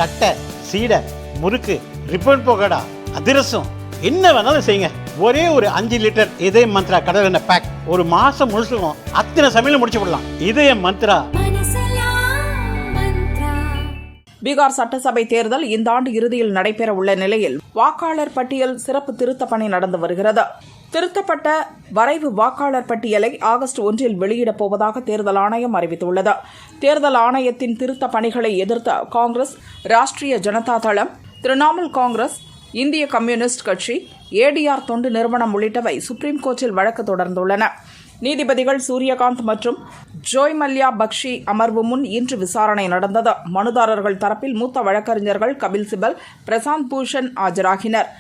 தட்டை, சீடை, முறுக்கு, ரிப்பன் பக்கோடா, அதிரசம், என்ன வேணாலும் செய்யுங்க. ஒரே ஒரு 5 லிட்டர் இதய மந்த்ரா கடல் எண்ணெய் பேக் ஒரு மாசம் முழுசுக்கும் அத்தனை சமையல் முடிச்சு விடலாம். இதய மந்த்ரா. பீகார் சட்டசபை தேர்தல் இந்த ஆண்டு இறுதியில் நடைபெற உள்ள நிலையில் வாக்காளர் பட்டியல் சிறப்பு திருத்த பணி நடந்து வருகிறது. திருத்தப்பட்ட வரைவு வாக்காளர் பட்டியலை ஆகஸ்ட் 1 வெளியிடப் போவதாக தேர்தல் ஆணையம் அறிவித்துள்ளது. தேர்தல் ஆணையத்தின் திருத்த பணிகளை எதிர்த்த காங்கிரஸ், ராஷ்டிரிய ஜனதா தளம், திரிணாமுல் காங்கிரஸ், இந்திய கம்யூனிஸ்ட் கட்சி, ஏடிஆர் தொண்டு நிறுவனம் உள்ளிட்டவை சுப்ரீம் கோர்ட்டில் வழக்கு தொடர்ந்துள்ளன. நீதிபதிகள் சூரியகாந்த் மற்றும் ஜோய் மல்யா பக்ஷி அமர்வு முன் இன்று விசாரணை நடந்தது. மனுதாரர்கள் தரப்பில் மூத்த வழக்கறிஞர்கள் கபில் சிபல், பிரசாந்த் பூஷன் ஆஜராகினர்.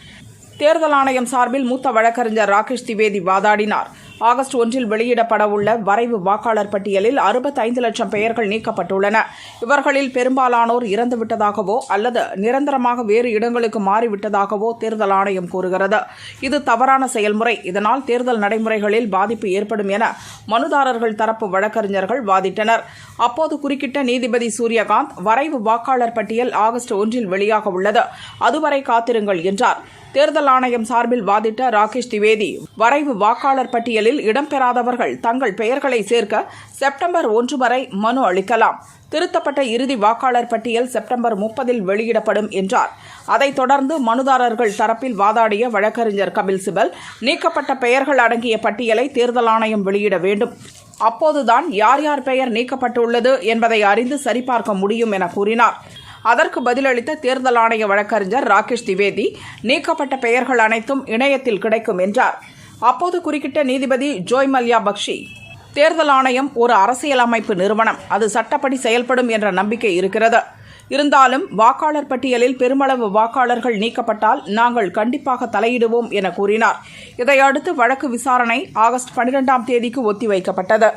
தேர்தல் ஆணையம் சார்பில் மூத்த வழக்கறிஞர் ராகேஷ் திவேதி வாதாடினார். ஆகஸ்ட் 1 வெளியிடப்பட உள்ள வரைவு வாக்காளர் பட்டியலில் 65 லட்சம் பெயர்கள் நீக்கப்பட்டுள்ளன. இவர்களில் பெரும்பாலானோர் இறந்துவிட்டதாகவோ அல்லது நிரந்தரமாக வேறு இடங்களுக்கு மாறிவிட்டதாகவோ தேர்தல் ஆணையம் கூறுகிறது. இது தவறான செயல்முறை. இதனால் தேர்தல் நடைமுறைகளில் பாதிப்பு ஏற்படும் என மனுதாரர்கள் தரப்பு வழக்கறிஞர்கள் வாதிட்டனர். அப்போது குறுக்கிட்ட நீதிபதி சூரியகாந்த், வரைவு வாக்காளர் பட்டியல் ஆகஸ்ட் 1 வெளியாக உள்ளது, அதுவரை காத்திருங்கள் என்றார். தேர்தல் ஆணையம் சார்பில் வாதிட்ட ராகேஷ் திவேதி, வரைவு வாக்காளர் பட்டியலில் இடம்பெறாதவர்கள் தங்கள் பெயர்களை சேர்க்க செப்டம்பர் 1 வரை மனு அளிக்கலாம். திருத்தப்பட்ட இறுதி வாக்காளர் பட்டியல் செப்டம்பர் 30 வெளியிடப்படும் என்றார். அதைத் தொடர்ந்து மனுதாரர்கள் தரப்பில் வாதாடிய வழக்கறிஞர் கபில் சிபல், நீக்கப்பட்ட பெயர்கள் அடங்கிய பட்டியலை தேர்தல் ஆணையம் வெளியிட வேண்டும். அப்போதுதான் யார் யார் பெயர் நீக்கப்பட்டுள்ளது என்பதை அறிந்து சரிபார்க்க முடியும் என கூறினார். அதற்கு பதிலளித்த தேர்தல் ஆணைய வழக்கறிஞர் ராகேஷ் திவேதி, நீக்கப்பட்ட பெயர்கள் அனைத்தும் இணையத்தில் கிடைக்கும் என்றார். அப்போது குறுக்கிட்ட நீதிபதி ஜோய் மல்யா பக்ஷி, தேர்தல் ஆணையம் ஒரு அரசியல் அமைப்பு நிறுவனம், அது சட்டப்படி செயல்படும் என்ற நம்பிக்கை இருக்கிறது. இருந்தாலும் வாக்காளர் பட்டியலில் பெருமளவு வாக்காளர்கள் நீக்கப்பட்டால் நாங்கள் கண்டிப்பாக தலையிடுவோம் என கூறினார். இதையடுத்து வழக்கு விசாரணை ஆகஸ்ட் 12 ஒத்திவைக்கப்பட்டது.